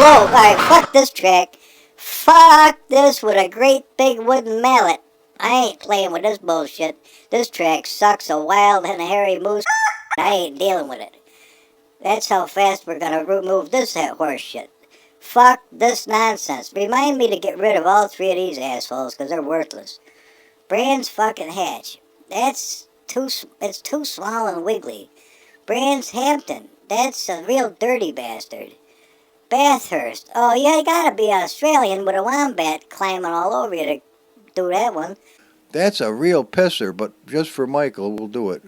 whoa, alright, fuck this track. Fuck this with a great big wooden mallet. I ain't playing with this bullshit. This track sucks a wild and hairy moose. I ain't dealing with it. That's how fast we're gonna remove this horse shit. Fuck this nonsense. Remind me to get rid of all three of these assholes, because they're worthless. Brand's fucking Hatch. It's too small and wiggly. Brand's Hampton. That's a real dirty bastard. Bathurst. Oh, yeah, you gotta be Australian with a wombat climbing all over you to do that one. That's a real pisser, but just for Michael, we'll do it.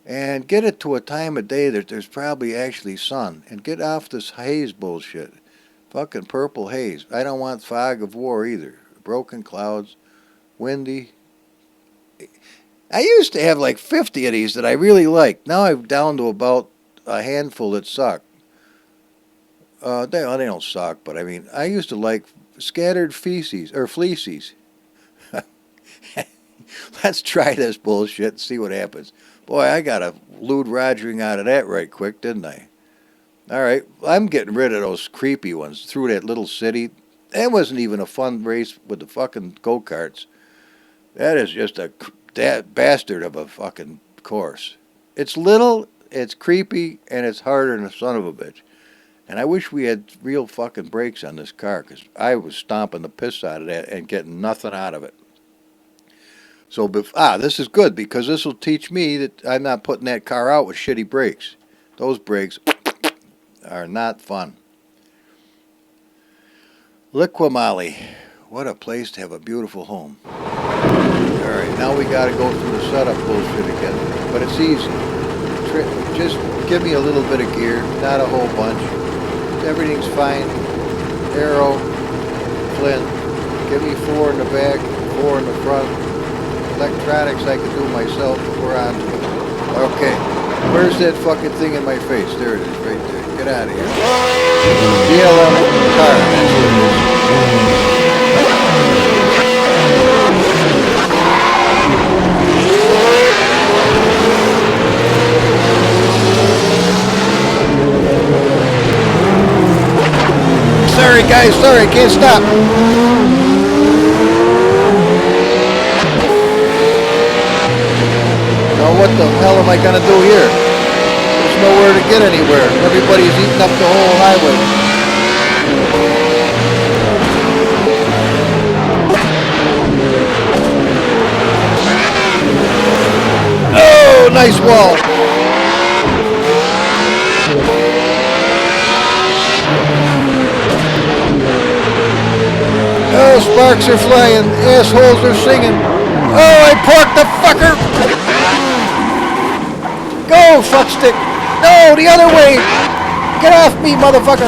And get it to a time of day that there's probably actually sun. And get off this haze bullshit. Fucking purple haze. I don't want fog of war either. Broken clouds, windy. I used to have like 50 of these that I really liked. Now I'm down to about a handful that suck. They don't suck, but I mean, I used to like scattered feces, or fleeces. Let's try this bullshit and see what happens. Boy, I got a lewd rogering out of that right quick, didn't I? All right, I'm getting rid of those creepy ones through that little city. That wasn't even a fun race with the fucking go-karts. That is just that bastard of a fucking course. It's little, it's creepy, and it's harder than a son of a bitch. And I wish we had real fucking brakes on this car, because I was stomping the piss out of that and getting nothing out of it. So, this is good, because this will teach me that I'm not putting that car out with shitty brakes. Those brakes are not fun. Liquimali. What a place to have a beautiful home. Alright, now we gotta go through the setup bullshit again. But it's easy. Just give me a little bit of gear, not a whole bunch. Everything's fine. Arrow, flint. Give me 4 in the back, 4 in the front. Electronics I can do myself. We're on to it. Okay. Where's that fucking thing in my face? There it is, right there. Get out of here. BLM car. That's what it is. Sorry guys, sorry, can't stop. Now what the hell am I gonna do here? There's nowhere to get anywhere. Everybody's eating up the whole highway. Oh, nice wall. Oh, sparks are flying. Assholes are singing. Oh, I parked the fucker. Go, fuckstick. No, the other way. Get off me, motherfucker.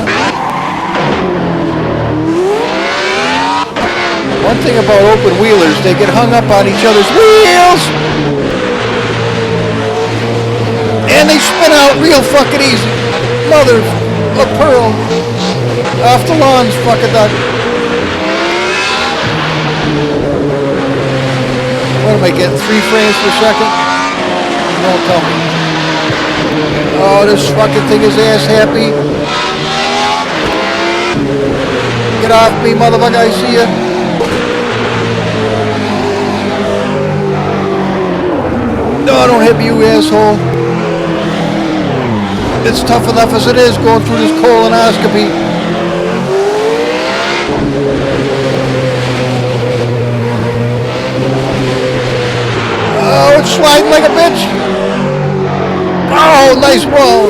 One thing about open wheelers, they get hung up on each other's wheels. And they spin out real fucking easy. Mother of pearl. Off the lawns, fucking duck. What am I getting, 3 frames per second? Don't tell me. Oh, this fucking thing is ass happy. Get off me, motherfucker, I see ya. No, don't hit me, you asshole. It's tough enough as it is going through this colonoscopy. Oh, it's sliding like a bitch. Oh, nice wall.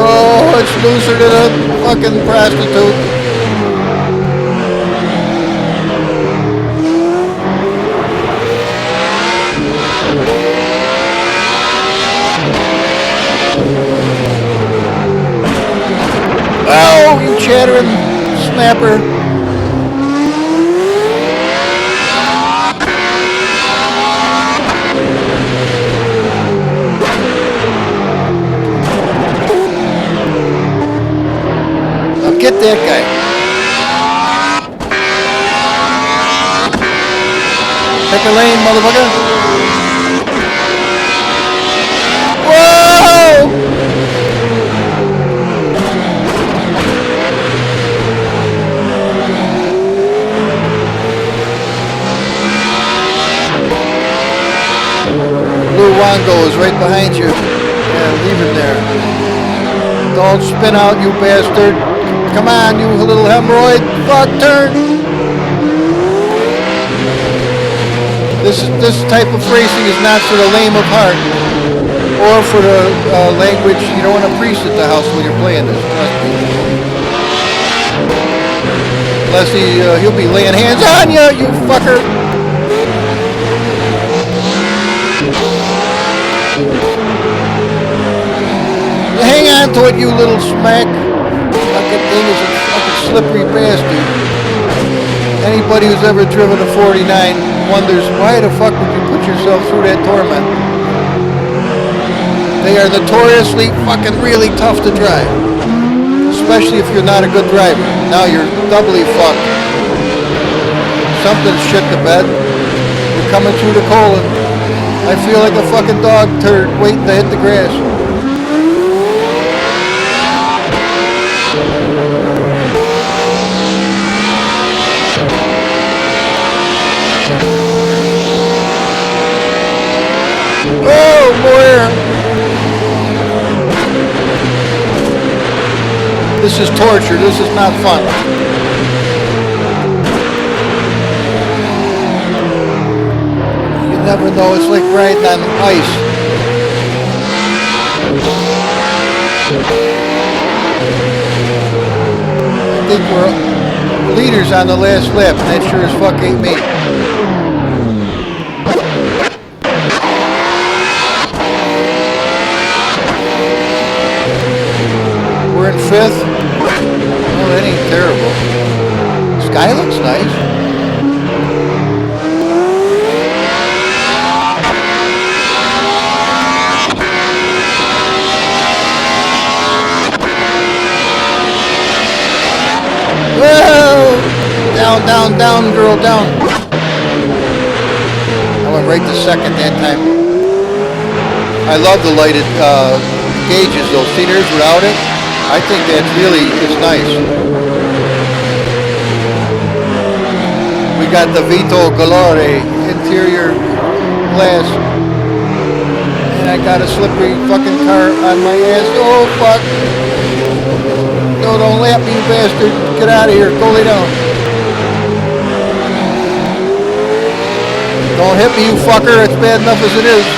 Oh, it's looser than a fucking prostitute. Oh, you chattering snapper. lane, motherfucker. Whoa! Blue Wango is right behind you. Yeah, leave him there. Don't spin out, you bastard. Come on, you little hemorrhoid. Fuck, turn. This type of racing is not for the lame of heart or for the language. You don't want a priest at the house when you're playing this. Trust me. Unless he'll be laying hands on you, you fucker. Hang on to it, you little smack. Fucking thing is a fucking slippery bastard. Anybody who's ever driven a 49 wonders why the fuck would you put yourself through that torment. They are notoriously fucking really tough to drive. Especially if you're not a good driver. Now you're doubly fucked. Something's shit the bed. We're coming through the colon. I feel like a fucking dog turd waiting to hit the grass. Oh boy! This is torture. This is not fun. You never know. It's like riding on ice. I think we're leaders on the last lap, and that sure as fuck ain't me. We're in 5th. Oh, that ain't terrible. Sky looks nice. Whoa! Down, down, down, girl, down. I went right to second that time. I love the lighted gauges, those theaters without it. I think that really is nice. We got the Vito Galore interior glass. And I got a slippery fucking car on my ass. Oh, fuck. No, don't lap me, you bastard. Get out of here. Go lay down. Don't hit me, you fucker. It's bad enough as it is.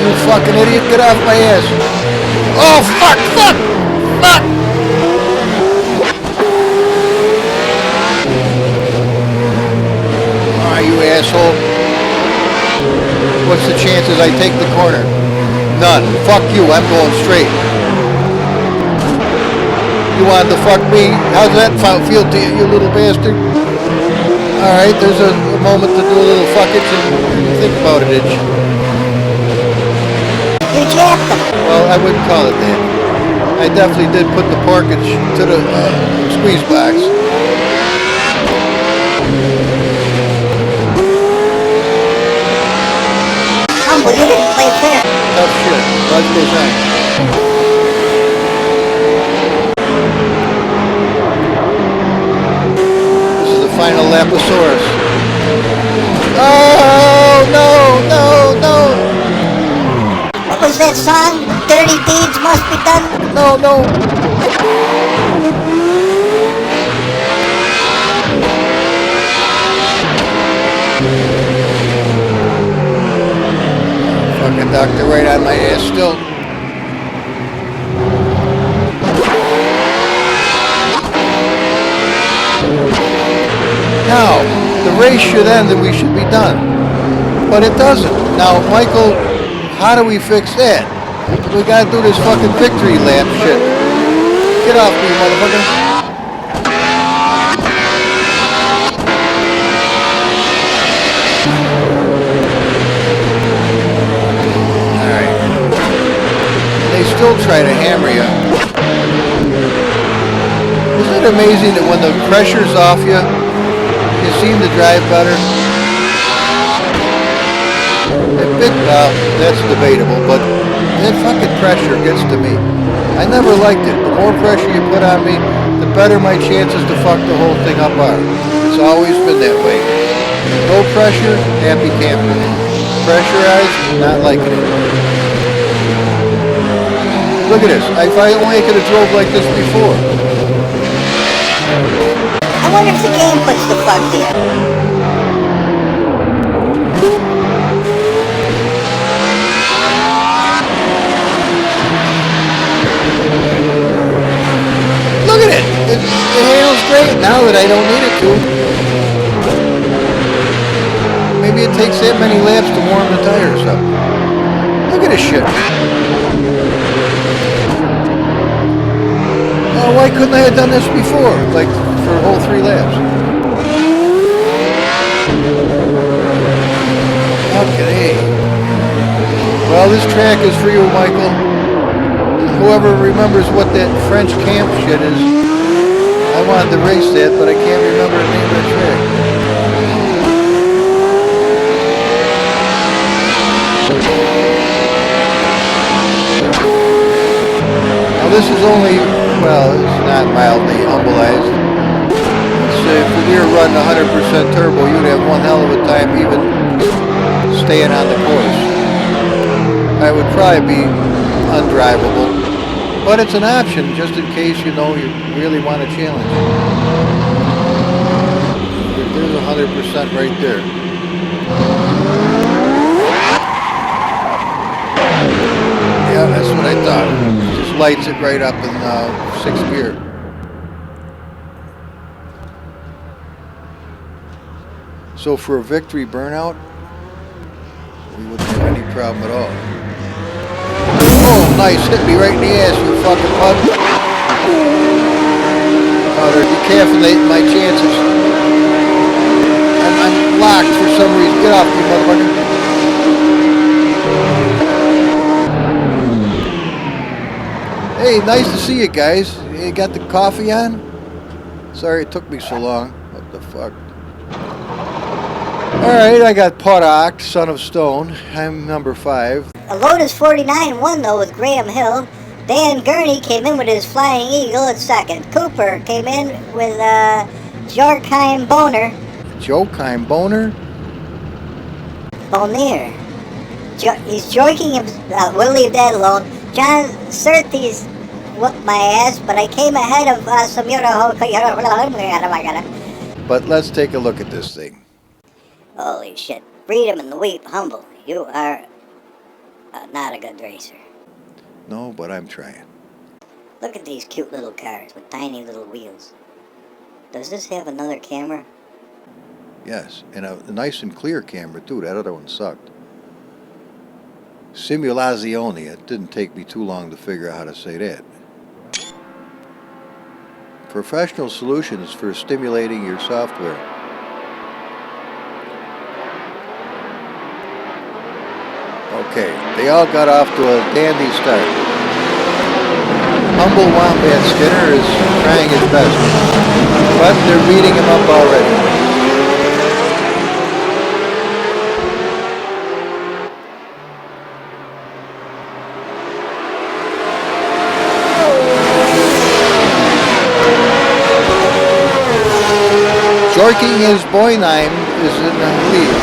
You fucking idiot, get off my ass. Oh, fuck, fuck, fuck. Ah, you asshole. What's the chances I take the corner? None. Fuck you, I'm going straight. You wanted to fuck me? How's that feel to you, you little bastard? Alright, there's a moment to do a little fuckage and think about it, itch. You jacked them. Well, I wouldn't call it that. I definitely did put the porkage to the squeeze box. Humble, you didn't play fair. Tough shit. Life goes on. This is the final Laposaurus. Oh, no, no, no. What was that song? Dirty deeds must be done? No, no. Fucking doctor right on my ass still. Now, the race should end and we should be done. But it doesn't. Now, Michael, how do we fix that? We gotta do this fucking victory lap shit. Get off me, motherfucker. Alright. They still try to hammer you. Isn't it amazing that when the pressure's off you, You seem to drive better. Well, that's debatable, but that fucking pressure gets to me. I never liked it. The more pressure you put on me, the better my chances to fuck the whole thing up are. It's always been that way. No pressure, happy camper. Pressurized, not liking it. Look at this. If I only could have drove like this before. I wonder if the game puts the fuck there. Look at it. It handles great now that I don't need it to. Maybe it takes that many laps to warm the tires up. Look at this shit. Oh, why couldn't I have done this before? Like, for a whole 3 laps. Okay. Well, this track is for you, Michael. Whoever remembers what that French camp shit is, I wanted to race that, but I can't remember the name of the track. Now this is only, well, it's not mildly humbleized. So if we were running 100% turbo, you'd have one hell of a time even staying on the course. I would probably be undrivable, but it's an option just in case you know you really want a challenge. There's 100% right there. Yeah, that's what I thought. It just lights it right up in 6th gear. So for a victory burnout, we wouldn't have any problem at all. Oh, nice. Hit me right in the ass, you fucking pug. Oh, they're decaffeinating my chances. I'm locked for some reason. Get off me, motherfucker. Hey, nice to see you guys. You got the coffee on? Sorry it took me so long. What the fuck? Alright, I got Potok, Son of Stone. I'm number 5. A Lotus 49 won though with Graham Hill. Dan Gurney came in with his Flying Eagle at second. Cooper came in with Jorkheim Boner. Jorkheim Boner? Bonnier. He's joking him. We'll leave that alone. John Surtees whooped my ass, but I came ahead of some But let's take a look at this thing. Holy shit. Freedom and the Weep, humble. You are not a good racer. No, but I'm trying. Look at these cute little cars with tiny little wheels. Does this have another camera? Yes, and a nice and clear camera too. That other one sucked. Simulazione. It didn't take me too long to figure out how to say that. Professional solutions for stimulating your software. Okay, they all got off to a dandy start. Humble Wombat Skinner is trying his best, but they're beating him up already. Jorking his Boynheim is in the lead.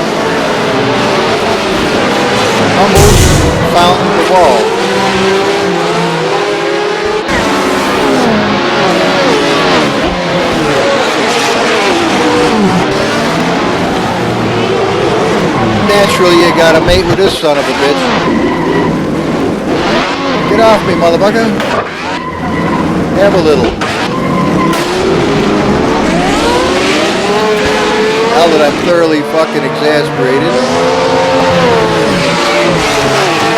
Humble found the wall. Naturally, you gotta mate with this son of a bitch. Get off me, motherfucker. Have a little. Now that I'm thoroughly fucking exasperated,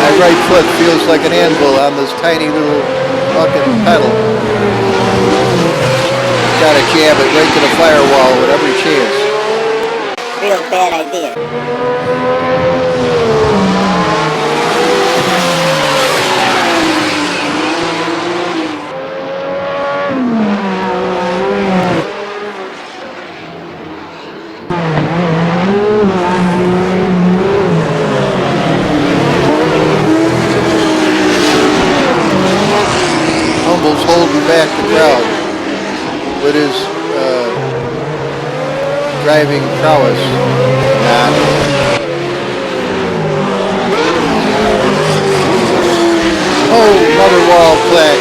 my right foot feels like an anvil on this tiny little fucking pedal. Gotta jam it right to the firewall with every chance. Real bad idea. back the crowd with his driving prowess. Oh, another wall flag.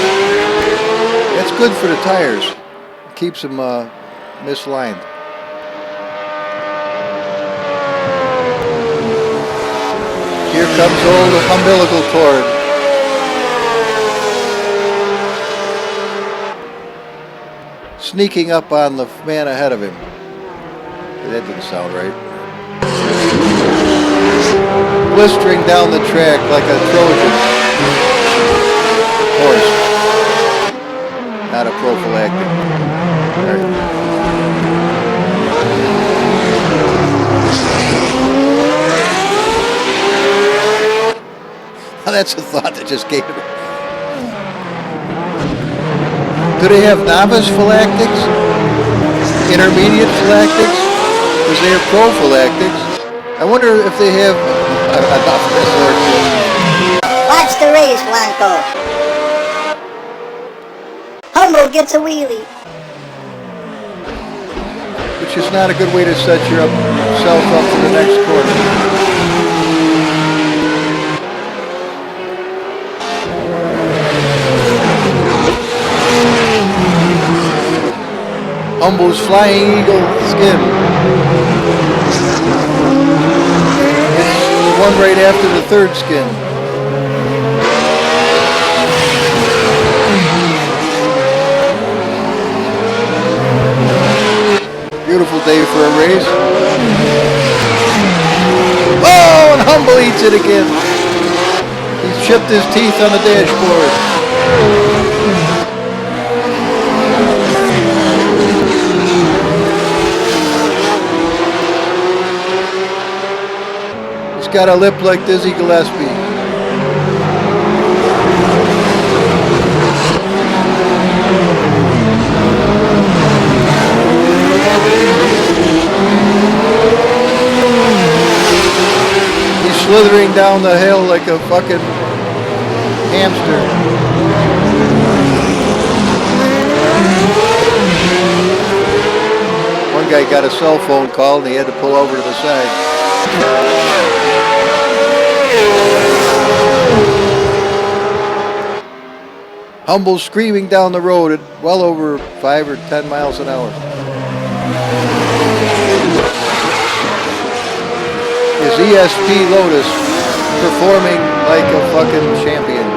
That's good for the tires. Keeps them misaligned. Here comes old umbilical cord. Sneaking up on the man ahead of him. That didn't sound right. Blistering down the track like a Trojan horse. Not a prophylactic. Right. Oh, that's a thought that just came to me. Do they have novice phylactics? Intermediate phylactics? Because they have prophylactics. I wonder if they have enough of this or two. Watch the race, Blanco. Humble gets a wheelie. Which is not a good way to set yourself up for the next corner. Humble's flying eagle skin. It's the one right after the third skin. Beautiful day for a race. Oh, and Humble eats it again. He's chipped his teeth on the dashboard. Got a lip like Dizzy Gillespie. He's slithering down the hill like a fucking hamster. One guy got a cell phone call and he had to pull over to the side. Humble screaming down the road at well over 5 or 10 miles an hour. His E S P Lotus performing like a fucking champion.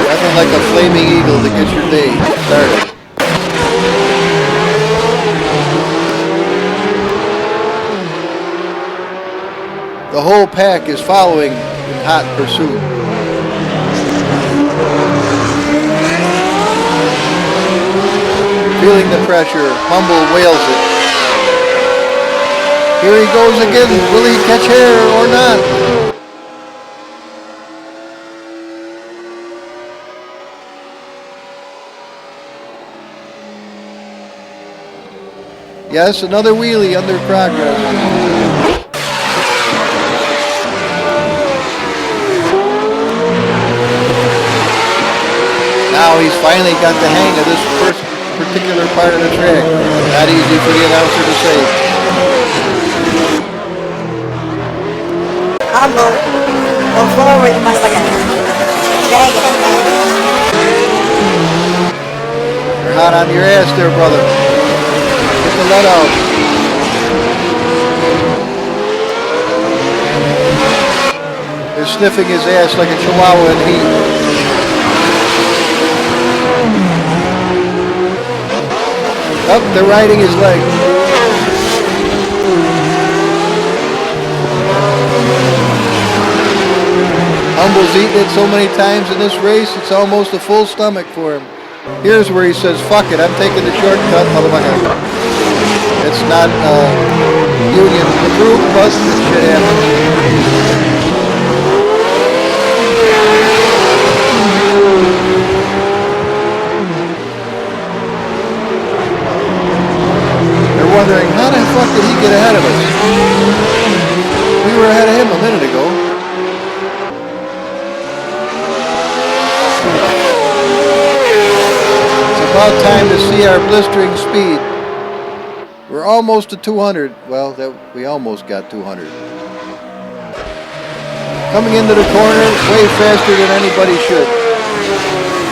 Nothing like a flaming eagle to get your day started. The whole pack is following in hot pursuit. Feeling the pressure, Humble wails it. Here he goes again. Will he catch hair or not? Yes, another wheelie under progress. Now he's finally got the hang of this first particular part of the track. Not easy for the announcer to say. Humble, go forward, motherfucker. Dragging it, man. You're hot on your ass there, brother. Get the let out. They're sniffing his ass like a chihuahua in heat. Up, they're riding his leg. Humble's eaten it so many times in this race, it's almost a full stomach for him. Here's where he says, fuck it, I'm taking the shortcut, motherfucker. It's not union approved, but it should happen. Wondering how the About time to see our blistering speed. We're almost to 200. Well, we almost got 200. Coming into the corner way faster than anybody should.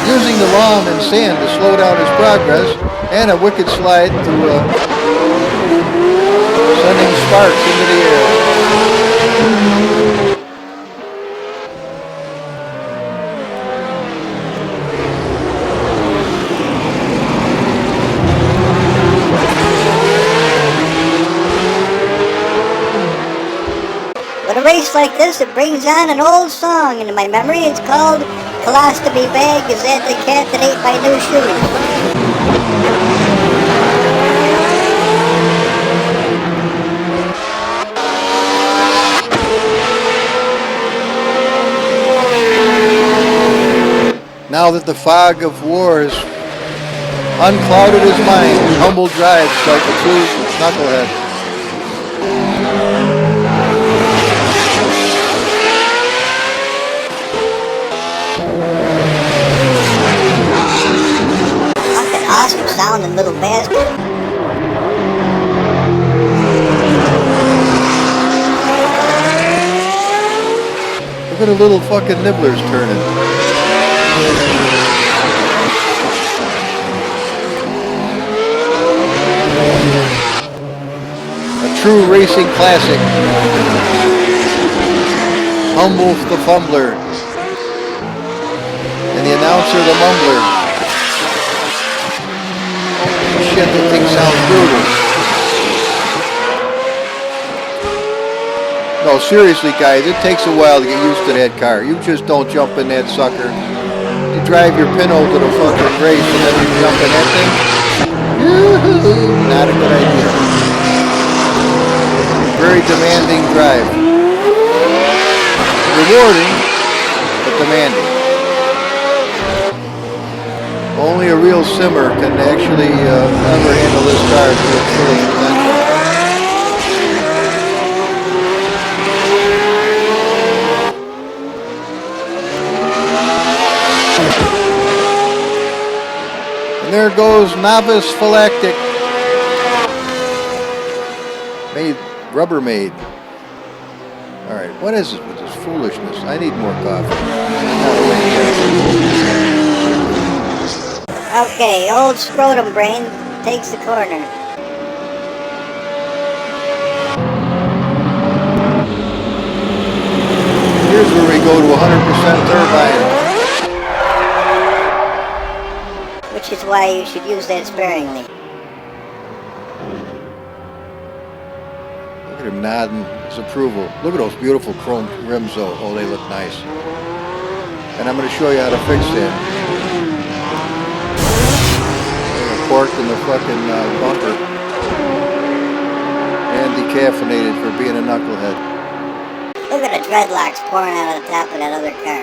Using the lawn and sand to slow down his progress, and a wicked slide to sending sparks into the air. With a race like this, it brings on an old song into my memory. It's called Colostomy Bag is at the cat that ate my new shoes. Now that the fog of war has unclouded his mind, Humble drives like a true knucklehead. Fucking awesome sounding little bastard. Look at the little fucking nibblers turning. A true racing classic. Humble the fumbler. And the announcer the mumbler. Shit, that thing sounds brutal. No, seriously, guys, it takes a while to get used to that car. You just don't jump in that sucker. You drive your Pinto to the fucking race and then you jump in that thing. Yoo-hoo, not a good idea. Very demanding drive. Rewarding, but demanding. Only a real simmer can actually ever handle this car to its fullest potential. And there goes Novice Phylactic. Rubbermaid. Alright, what is it with this foolishness? I need more coffee. Okay, old scrotum brain takes the corner. Here's where we go to 100% turbine. Which is why you should use that sparingly. Look at him nodding his approval. Look at those beautiful chrome rims though. Oh, they look nice. And I'm going to show you how to fix that. Corked in the fucking bumper. And decaffeinated for being a knucklehead. Look at the dreadlocks pouring out of the top of that other car.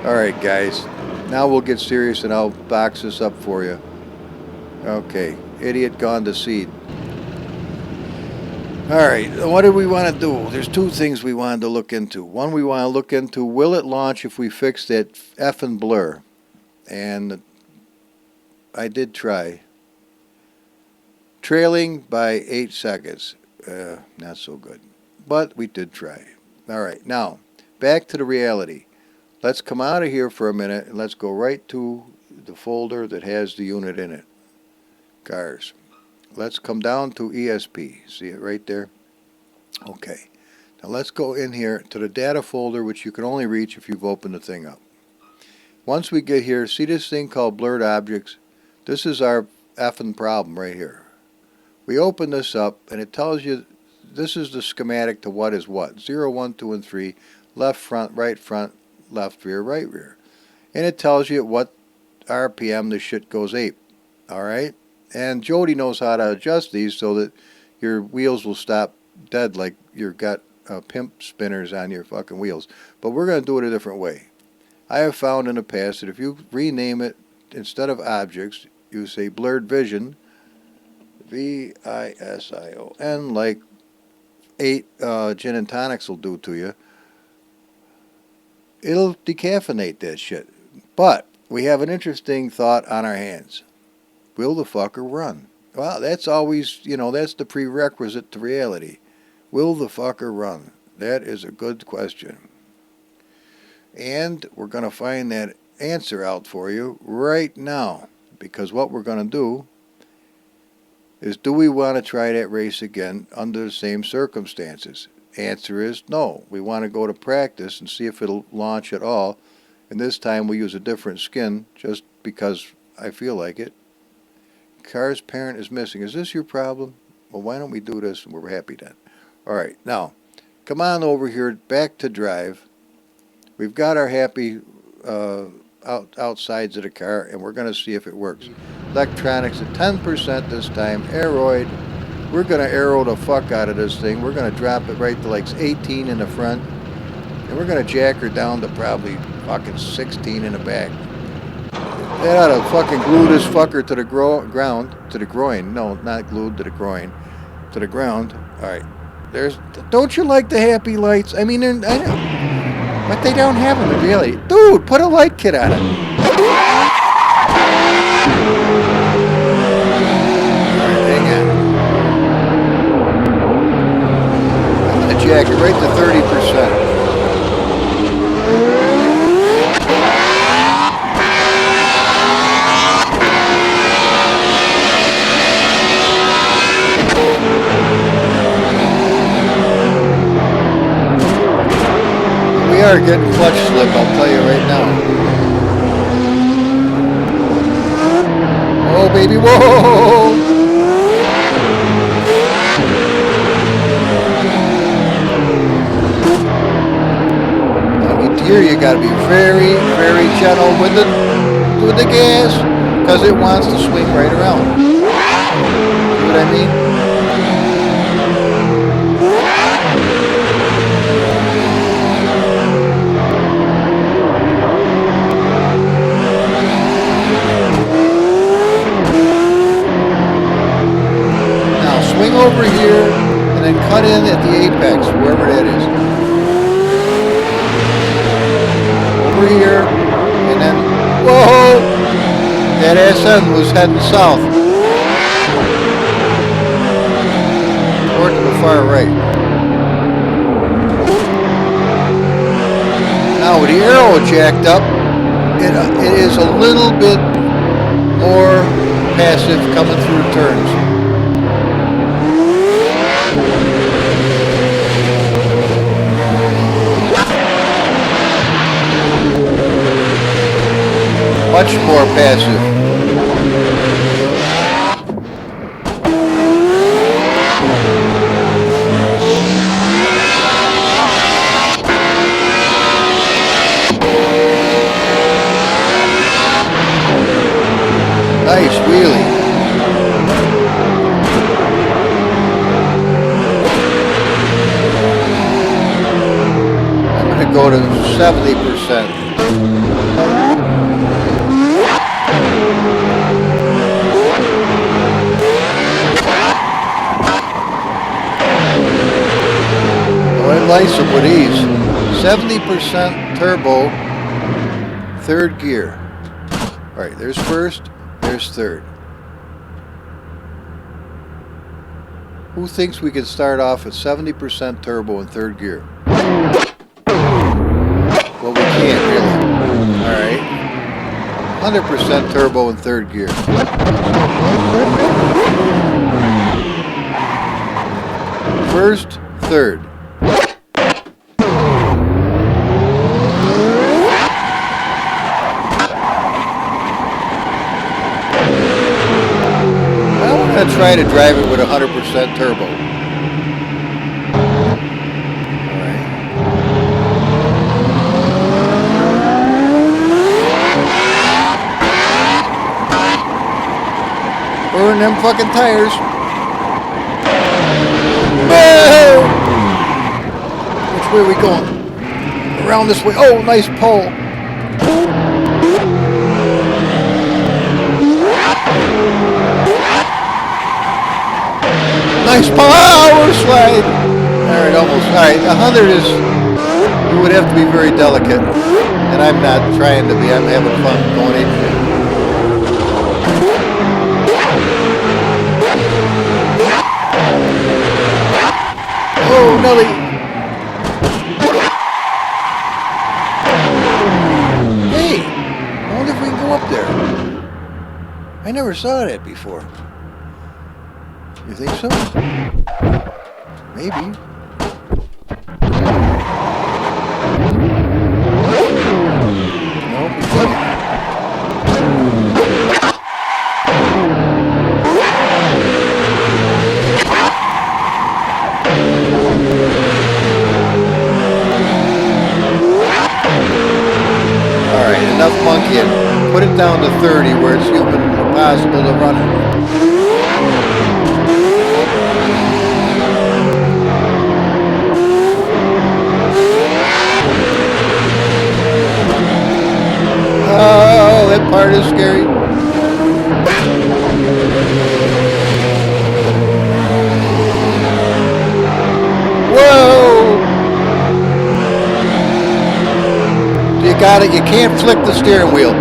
Alright guys, now we'll get serious and I'll box this up for you. Okay, idiot gone to seed. Alright, what do we want to do? There's two things we wanted to look into. One, we want to look into, will it launch if we fix that effing blur? And I did try. Trailing by 8 seconds. Not so good. But we did try. Alright, now, back to the reality. Let's come out of here for a minute and let's go right to the folder that has the unit in it. Cars. Let's come down to ESP. See it right there? Okay. Now let's go in here to the data folder, which you can only reach if you've opened the thing up. Once we get here, see this thing called blurred objects? This is our effing problem right here. We open this up and it tells you this is the schematic to what is what. 0, 1, 2, and 3. Left front, left rear, right rear. And it tells you at what RPM the shit goes ape. Alright? And Jody knows how to adjust these so that your wheels will stop dead like you've got pimp spinners on your fucking wheels. But we're going to do it a different way. I have found in the past that if you rename it, instead of objects, you say blurred vision, V-I-S-I-O-N, like 8 gin and tonics will do to you. it'll decaffeinate that shit. But we have an interesting thought on our hands. Will the fucker run? Well, that's always, that's the prerequisite to reality. Will the fucker run? That is a good question. And we're going to find that answer out for you right now. Because what we're going to do is, do we want to try that race again under the same circumstances? Answer is no. We want to go to practice and see if it'll launch at all. And this time we use a different skin just because I feel like it. Car's parent is missing. Is this your problem? Well, why don't we do this and we're happy then? All right, now, come on over here, back to drive. We've got our happy outsides of the car, and we're going to see if it works. Electronics at 10% this time, aeroid. We're going to aero the fuck out of this thing. We're going to drop it right to like 18 in the front, and we're going to jack her down to probably fucking 16 in the back. That ought to fucking glue this fucker to the ground, to the groin. No, not glued to the groin, to the ground. All right. Don't you like the happy lights? I mean, but they don't have them really. Dude, put a light kit on it. All right, hang on. I'm gonna jack it right to 30%. We are getting clutch slip, I'll tell you right now. Oh, baby, whoa! Now, here you gotta be very, very gentle with the gas, because it wants to swing right around. See what I mean? Swing over here and then cut in at the apex, wherever that is. Over here, and then, whoa! That SN was heading south. Toward to the far right. Now with the arrow jacked up, it is a little bit more passive coming through turns. Much more passive. Nice wheelie. I'm going to go to 70%. Nice with ease. 70% turbo, third gear. All right, there's first, there's third. Who thinks we could start off at 70% turbo in third gear? Well, we can't really. All right. 100% turbo in third gear. First, third. I'm going to try to drive it with 100% turbo. Alright. Burn them fucking tires. Whoa! Which way are we going? Around this way. Oh, nice pole. Nice power slide. All right, almost. All right, 100 is You would have to be very delicate, and I'm not trying to be. I'm having fun going ape shit. Oh, Nelly! Hey, I wonder if we can go up there. I never saw that before. You think so? Maybe. Alright, enough monkeying. Put it down to 30 where it's human possible to run it. Oh, that part is scary. Whoa! You got it. You can't flick the steering wheel.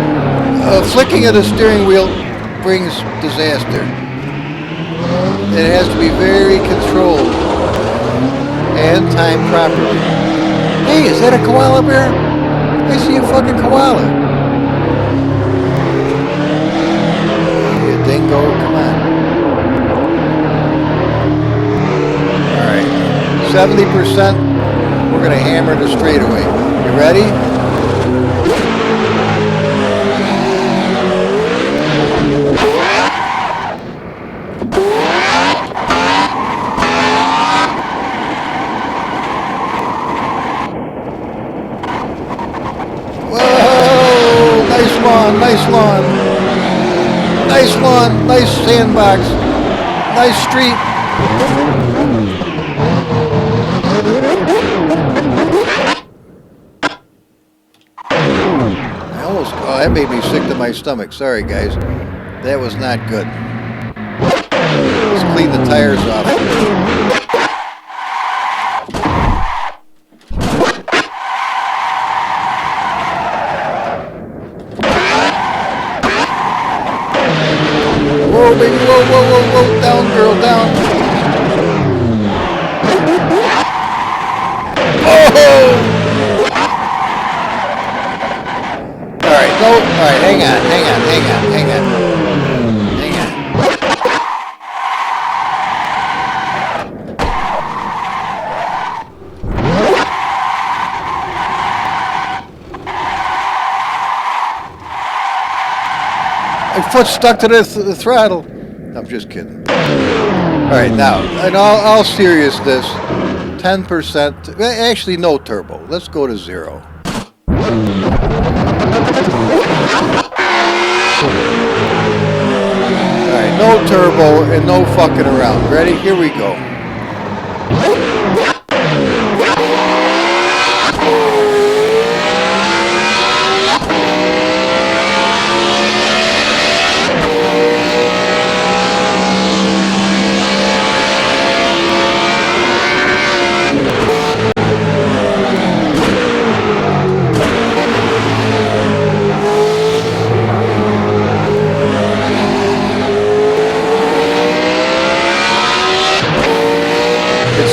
Flicking of the steering wheel brings disaster. It has to be very controlled and timed properly. Hey, is that a koala bear? I see a fucking koala. You dingo, come on. Alright, 70%, we're going to hammer the straightaway. You ready? Whoa! Nice lawn, nice lawn. Nice lawn, nice sandbox. Nice street. Oh, that made me sick to my stomach. Sorry, guys. That was not good. Let's clean the tires off. Whoa, baby, whoa, whoa, whoa, whoa. Down, girl, down. Oh! Alright, no, alright, hang on. My foot's stuck to the throttle. I'm just kidding. Alright, now, in all seriousness, 10%, actually no turbo. Let's go to 0. Alright, no turbo and no fucking around. Ready? Here we go.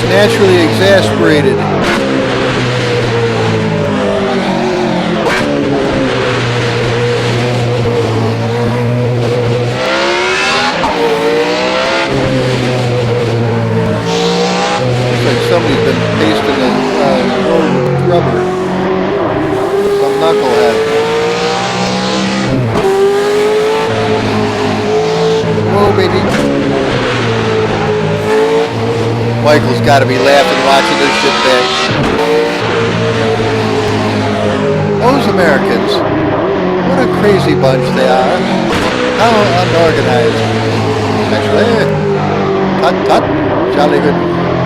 Naturally exasperated. Looks like somebody's been pasting the road with rubber. Some knucklehead. Whoa, baby. Michael's got to be laughing watching this shit back. Those Americans, what a crazy bunch they are. How unorganized. Actually, tut, jolly good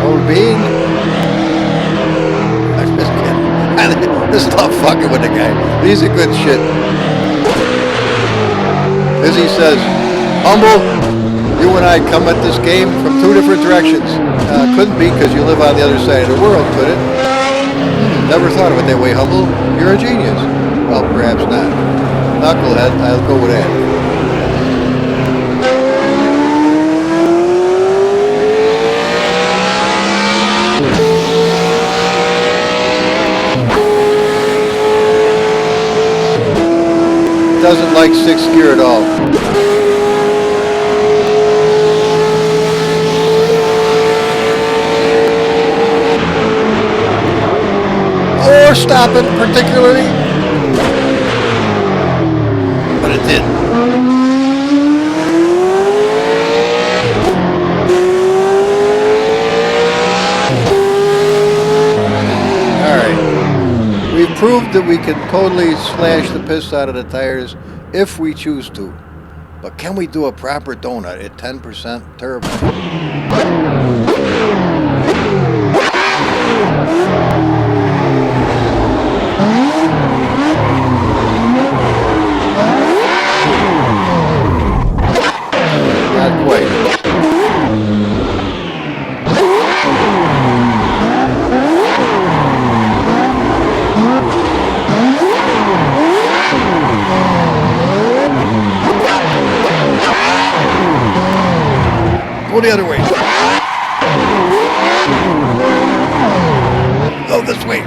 old bean. I'm just kidding. Just stop fucking with the guy. He's a good shit. As he says, humble, you and I come at this game from two different directions. Couldn't be because you live on the other side of the world, could it? Never thought of it that way, Hubble. You're a genius. Well, perhaps not. Knucklehead, I'll go with that. Doesn't like sixth gear at all. Or stop it particularly. But it didn't. Alright. We've proved that we can totally slash the piss out of the tires if we choose to. But can we do a proper donut at 10% turbo? Not quite. Go the other way. Go this way.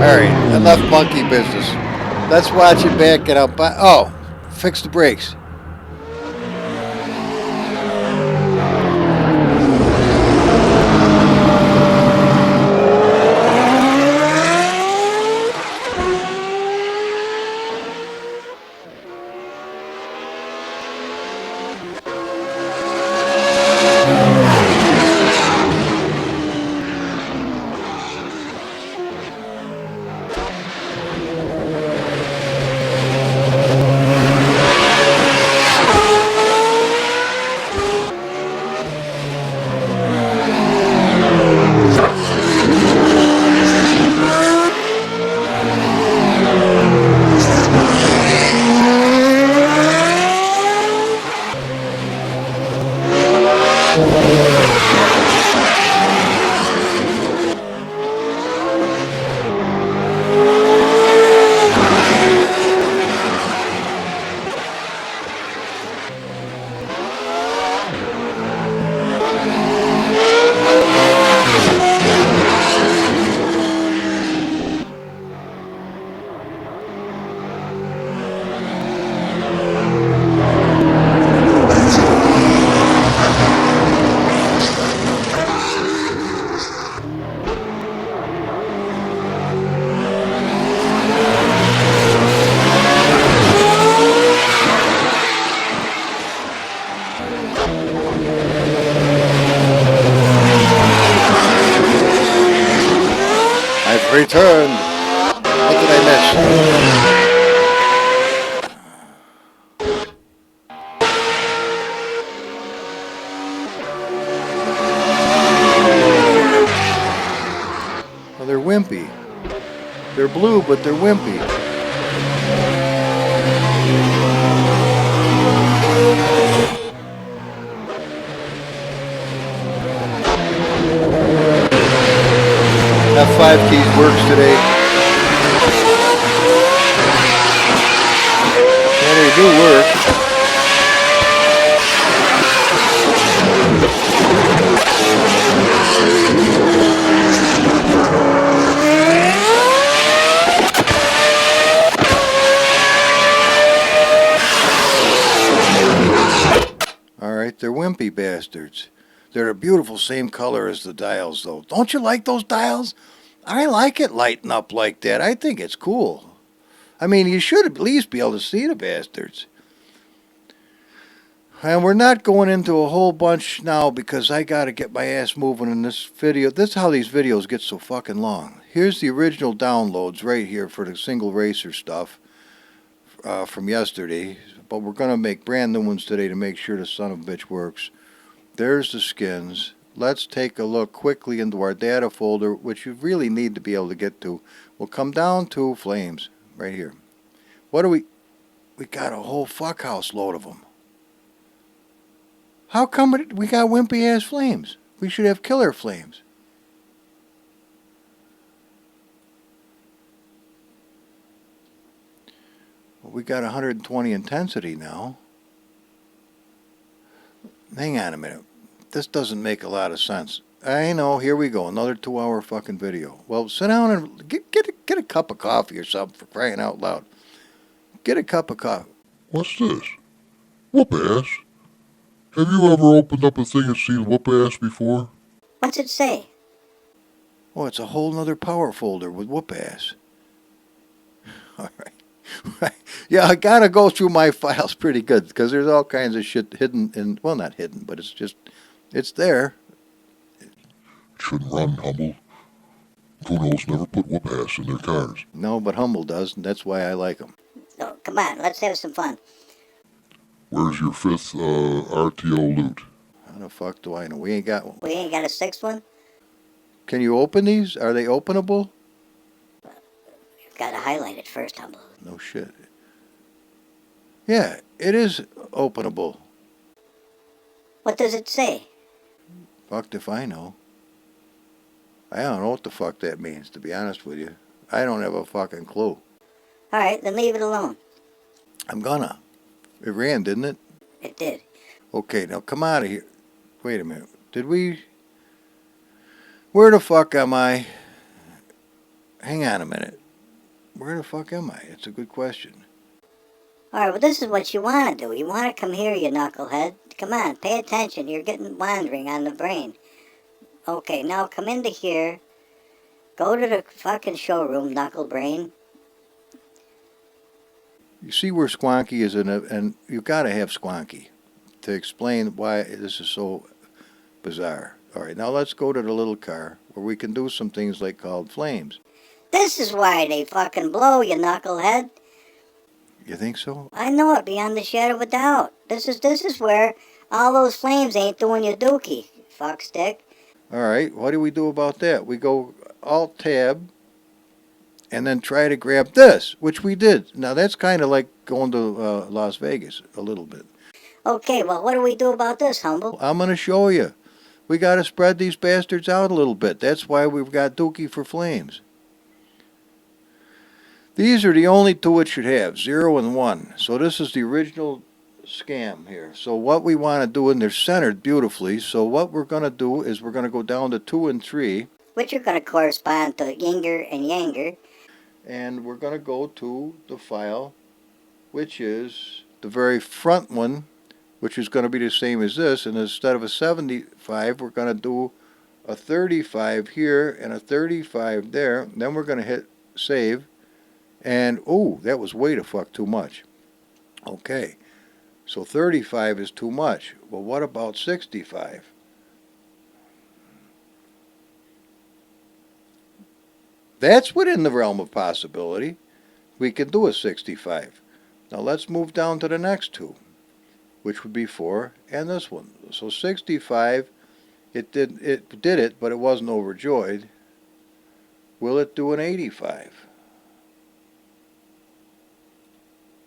Alright, enough monkey business. Let's watch it back it up. Oh, fix the brakes. Returned. What did I miss? Well, they're wimpy. They're blue, but they're wimpy. F5 keys works today. And they do work. Alright, they're wimpy bastards. They're a beautiful same color as the dials, though. Don't you like those dials? I like it lighting up like that. I think it's cool. I mean, you should at least be able to see the bastards. And we're not going into a whole bunch now because I got to get my ass moving in this video. This is how these videos get so fucking long. Here's the original downloads right here for the SingleRacer stuff from yesterday. But we're going to make brand new ones today to make sure the son of a bitch works. There's the skins. Let's take a look quickly into our data folder, which you really need to be able to get to. We'll come down to flames right here. What do we got a whole fuck house load of them. How come we got wimpy ass flames? We should have killer flames. Well, we got 120 intensity now. Hang on a minute. This doesn't make a lot of sense. I know, here we go, another 2-hour fucking video. Well, sit down and get a cup of coffee or something, for crying out loud. Get a cup of coffee. What's this? Whoop ass? Have you ever opened up a thing and seen whoop ass before? What's it say? Oh, it's a whole nother power folder with whoop ass. All right. Yeah, I gotta go through my files pretty good, because there's all kinds of shit hidden in, well, not hidden, but it's there. Shouldn't run, Humble. Kunos never put whoop ass in their cars. No, but Humble does, and that's why I like him. So, come on, let's have some fun. Where's your 5th RTO loot? How the fuck do I know? We ain't got one. We ain't got a 6th one? Can you open these? Are they openable? You've got to highlight it first, Humble. No shit. Yeah, it is openable. What does it say? Fucked if I know. I don't know what the fuck that means, to be honest with you. I don't have a fucking clue. Alright, then leave it alone. I'm gonna. It ran, didn't it? It did. Okay, now come out of here. Wait a minute. Did we... Where the fuck am I? Hang on a minute. Where the fuck am I? It's a good question. Alright, well this is what you want to do. You want to come here, you knucklehead. Come on, pay attention. You're getting wandering on the brain. Okay, now come into here. Go to the fucking showroom, knuckle brain. You see where Squonky is in it, and you've got to have Squonky to explain why this is so bizarre. All right, now let's go to the little car where we can do some things like called flames. This is why they fucking blow, you knucklehead. You think so? I know it beyond the shadow of a doubt. This is where all those flames ain't doing you dookie, fuckstick. All right, what do we do about that? We go Alt-Tab and then try to grab this, which we did. Now, that's kind of like going to Las Vegas a little bit. Okay, well, what do we do about this, Humble? I'm going to show you. We got to spread these bastards out a little bit. That's why we've got Dookie for flames. These are the only two it should have, 0 and 1. So this is the original scam here. So what we want to do, and they're centered beautifully, so what we're going to do is we're going to go down to 2 and 3. Which are going to correspond to Yinger and Yanger. And we're going to go to the file, which is the very front one, which is going to be the same as this. And instead of a 75, we're going to do a 35 here and a 35 there. And then we're going to hit save. And, ooh, that was way the fuck too much. Okay, so 35 is too much. Well, what about 65? That's within the realm of possibility. We can do a 65. Now let's move down to the next two, which would be 4 and this one. So 65, it did it, but it wasn't overjoyed. Will it do an 85?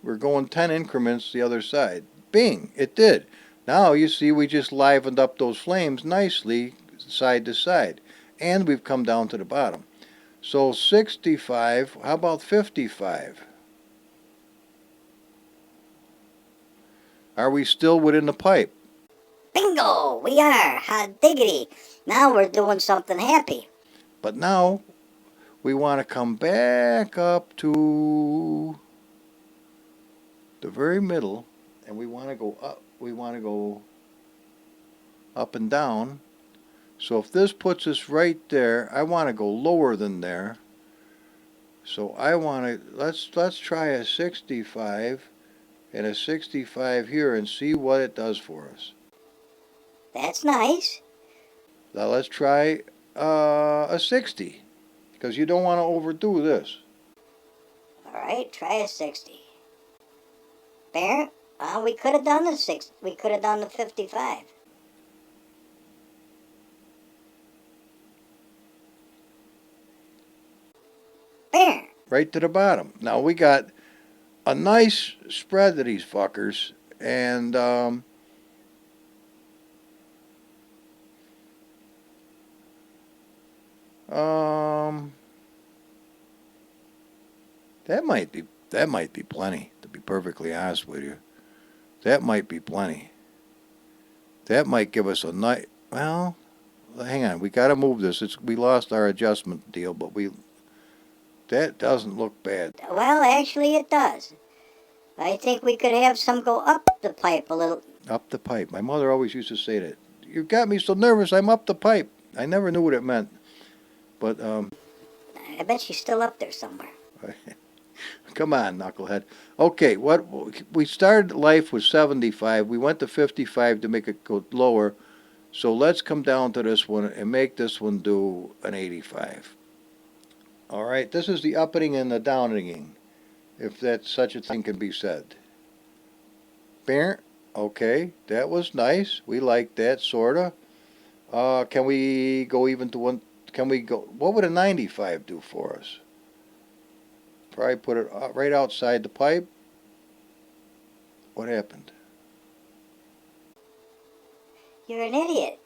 We're going 10 increments the other side. Bing, it did. Now you see we just livened up those flames nicely side to side. And we've come down to the bottom. So 65, how about 55? Are we still within the pipe? Bingo! We are! Hot diggity! Now we're doing something happy. But now we want to come back up to the very middle, and we want to go up. We want to go up and down. So if this puts us right there, I want to go lower than there. So I want to, let's try a 65 and a 65 here and see what it does for us. That's nice. Now let's try a 60, because you don't want to overdo this. Alright, try a 60. There? Well, we could have done the 60. We could have done the 55. There. Right to the bottom. Now we got a nice spread of these fuckers, and um, that might be plenty. To be perfectly honest with you, that might be plenty. That might give us a night. Well, hang on. We got to move this. We lost our adjustment deal, but that doesn't look bad. Well, actually it does. I think we could have some go up the pipe a little. Up the pipe. My mother always used to say that. You got me so nervous. I'm up the pipe. I never knew what it meant. But I bet she's still up there somewhere. come on, knucklehead. Okay, what we started life with 75. We went to 55 to make it go lower. So let's come down to this one and make this one do an 85. All right, this is the upping and the downing, if that such a thing can be said. Bear. Okay, that was nice. We like that, sorta. Can we go even to one? Can we go? What would a 95 do for us? Probably put it right outside the pipe. What happened? You're an idiot.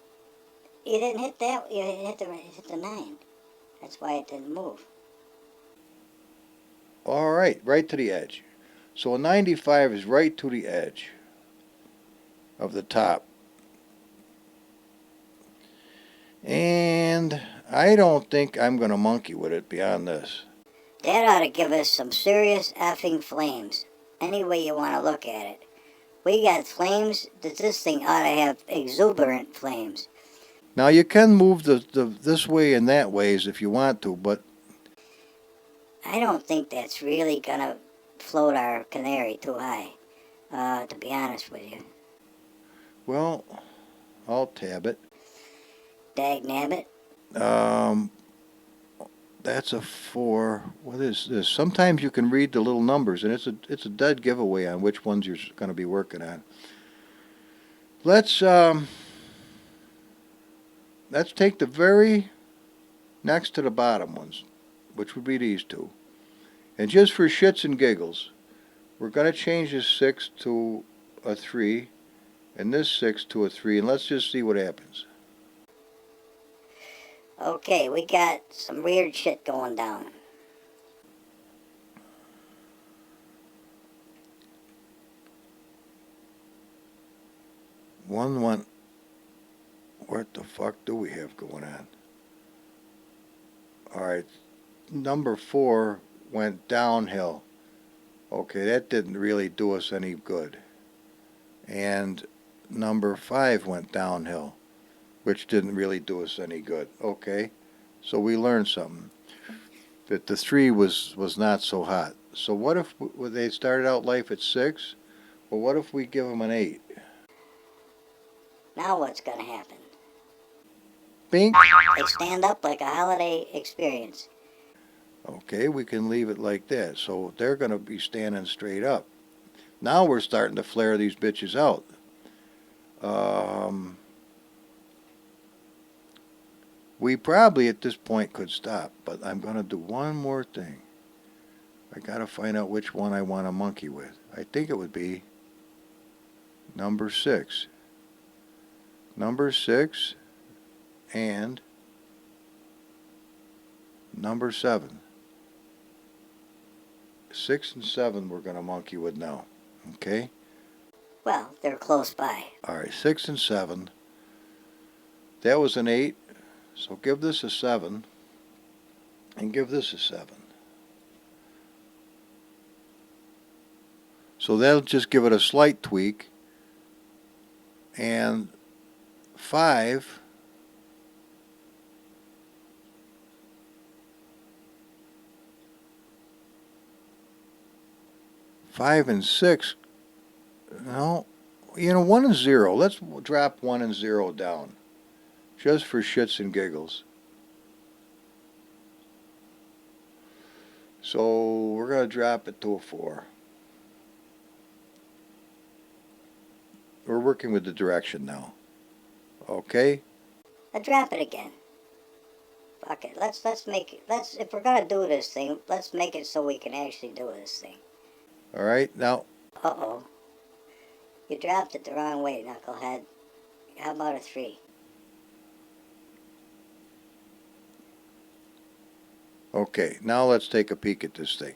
You didn't hit that. You hit the 9. That's why it didn't move. All right, right to the edge. So a 95 is right to the edge of the top. And I don't think I'm going to monkey with it beyond this. That ought to give us some serious effing flames. Any way you want to look at it. We got flames that this thing ought to have exuberant flames. Now you can move the this way and that ways if you want to, but I don't think that's really going to float our canary too high, to be honest with you. well, I'll tab it. Dagnabbit. That's a 4. What is this? Sometimes you can read the little numbers, and it's a dead giveaway on which ones you're going to be working on. Let's take the very next to the bottom ones, which would be these two. And just for shits and giggles, we're going to change this 6 to a 3, and this 6 to a 3, and let's just see what happens. Okay, we got some weird shit going down. One went. What the fuck do we have going on? All right, number 4 went downhill. Okay, that didn't really do us any good. And number 5 went downhill, which didn't really do us any good. Okay, so we learned something. That the 3 was not so hot. So what if they started out life at 6? Well, what if we give them an 8? Now what's going to happen? Bink. They stand up like a holiday experience. Okay, we can leave it like that. So they're going to be standing straight up. Now we're starting to flare these bitches out. We probably at this point could stop, but I'm going to do one more thing. I got to find out which one I want to monkey with. I think it would be number 6. Number 6 and number 7. 6 and 7 we're going to monkey with now. Okay? Well, they're close by. All right, 6 and 7. That was an 8. So give this a 7 and give this a 7. So that'll just give it a slight tweak. And 5 and 6. No, 1 and 0. Let's drop 1 and 0 down. Just for shits and giggles. So we're going to drop it to a 4. We're working with the direction now. Okay? I'll drop it again. Fuck it. Let's make it. If we're gonna do this thing, let's make it so we can actually do this thing. All right, now. Uh-oh. You dropped it the wrong way, knucklehead. How about a 3? Okay, now let's take a peek at this thing.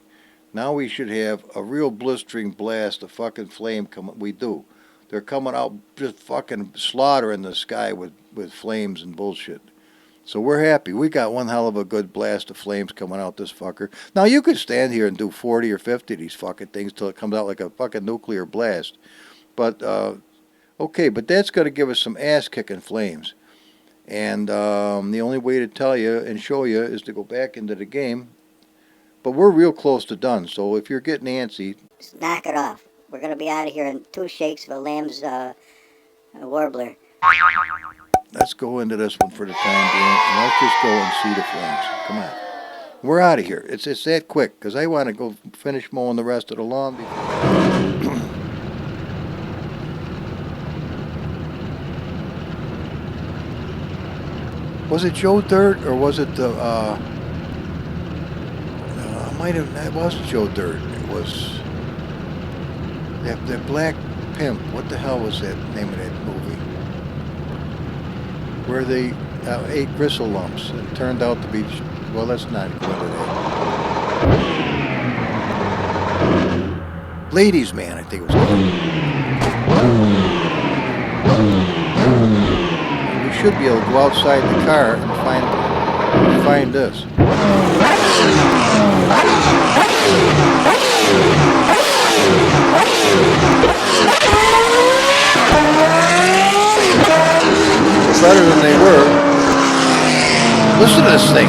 Now we should have a real blistering blast of fucking flame coming. We do. They're coming out just fucking slaughtering the sky with flames and bullshit. So we're happy. We got one hell of a good blast of flames coming out this fucker. Now you could stand here and do 40 or 50 of these fucking things till it comes out like a fucking nuclear blast. But, okay, but that's going to give us some ass-kicking flames. And the only way to tell you and show you is to go back into the game. But we're real close to done, so if you're getting antsy... Just knock it off. We're going to be out of here in 2 shakes of a lamb's warbler. Let's go into this one for the time being, and let's just go and see the flames. Come on. We're out of here. It's that quick, because I want to go finish mowing the rest of the lawn. Was it Joe Dirt, or was it the, it wasn't Joe Dirt. It was that black pimp. What the hell was that name of that movie? Where they ate gristle lumps and turned out to be, well, let's not go into that. Ladies Man, I think it was called. We should be able to go outside the car and find this. Better than they were. Listen to this thing.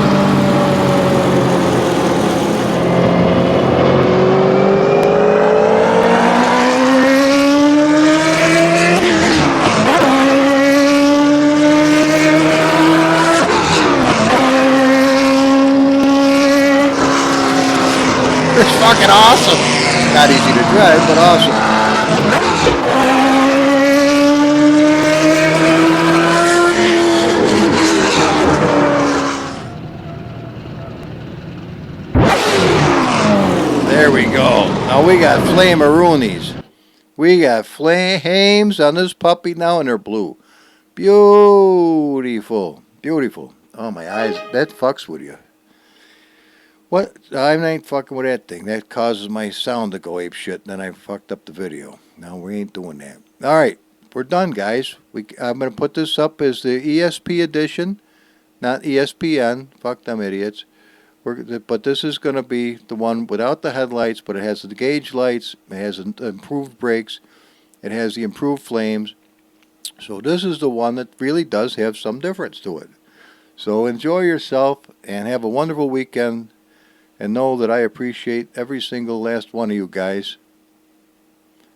It's fucking awesome. Not easy to drive, but awesome. There we go. Now we got flameroonies. We got flames on this puppy now, and they're blue. Beautiful. Beautiful. Oh, my eyes. That fucks with you. What? I ain't fucking with that thing. That causes my sound to go ape shit, and then I fucked up the video. No, we ain't doing that. All right. We're done, guys. I'm going to put this up as the ESP edition, not ESPN. Fuck them idiots. But this is going to be the one without the headlights, but it has the gauge lights, it has improved brakes, it has the improved flames. So this is the one that really does have some difference to it. So enjoy yourself and have a wonderful weekend, and know that I appreciate every single last one of you guys.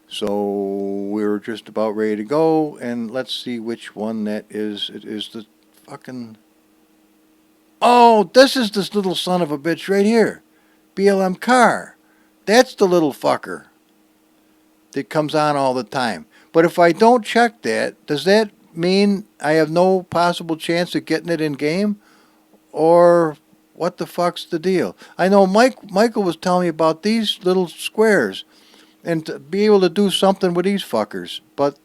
So we're just about ready to go, and let's see which one that is. It is the fucking... Oh, this is this little son of a bitch right here. BLM car. That's the little fucker that comes on all the time. But if I don't check that, does that mean I have no possible chance of getting it in game? Or what the fuck's the deal? I know Michael was telling me about these little squares and to be able to do something with these fuckers. But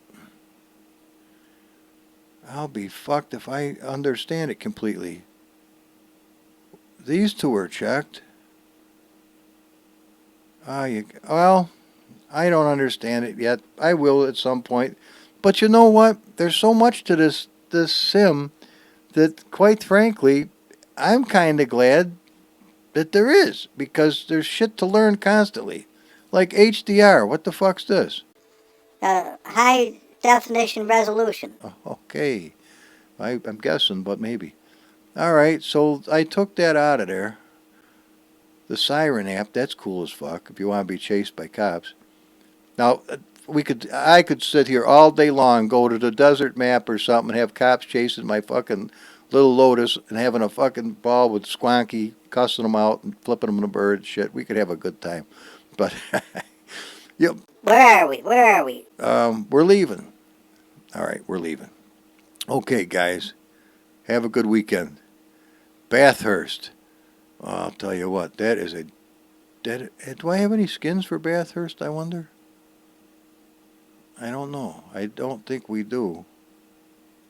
I'll be fucked if I understand it completely. These two are checked. Well, I don't understand it yet. I will at some point. But you know what? There's so much to this sim that, quite frankly, I'm kind of glad that there is, because there's shit to learn constantly. Like HDR. What the fuck's this? High definition resolution. Okay. I'm guessing, but maybe. All right, so I took that out of there. The siren app, that's cool as fuck if you want to be chased by cops. Now, I could sit here all day long, go to the desert map or something, and have cops chasing my fucking little Lotus and having a fucking ball with Squonky, cussing them out and flipping them in a bird. Shit, we could have a good time. But, yep. Where are we? We're leaving. All right, we're leaving. Okay, guys. Have a good weekend. Bathurst. Well, I'll tell you what, that Do I have any skins for Bathurst, I wonder? I don't know. I don't think we do.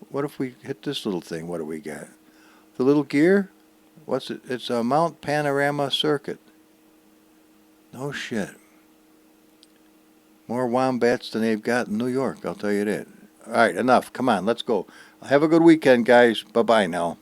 What if we hit this little thing? What do we got? The little gear? What's it? It's a Mount Panorama Circuit. No shit. More wombats than they've got in New York, I'll tell you that. All right, enough. Come on, let's go. Have a good weekend, guys. Bye-bye now.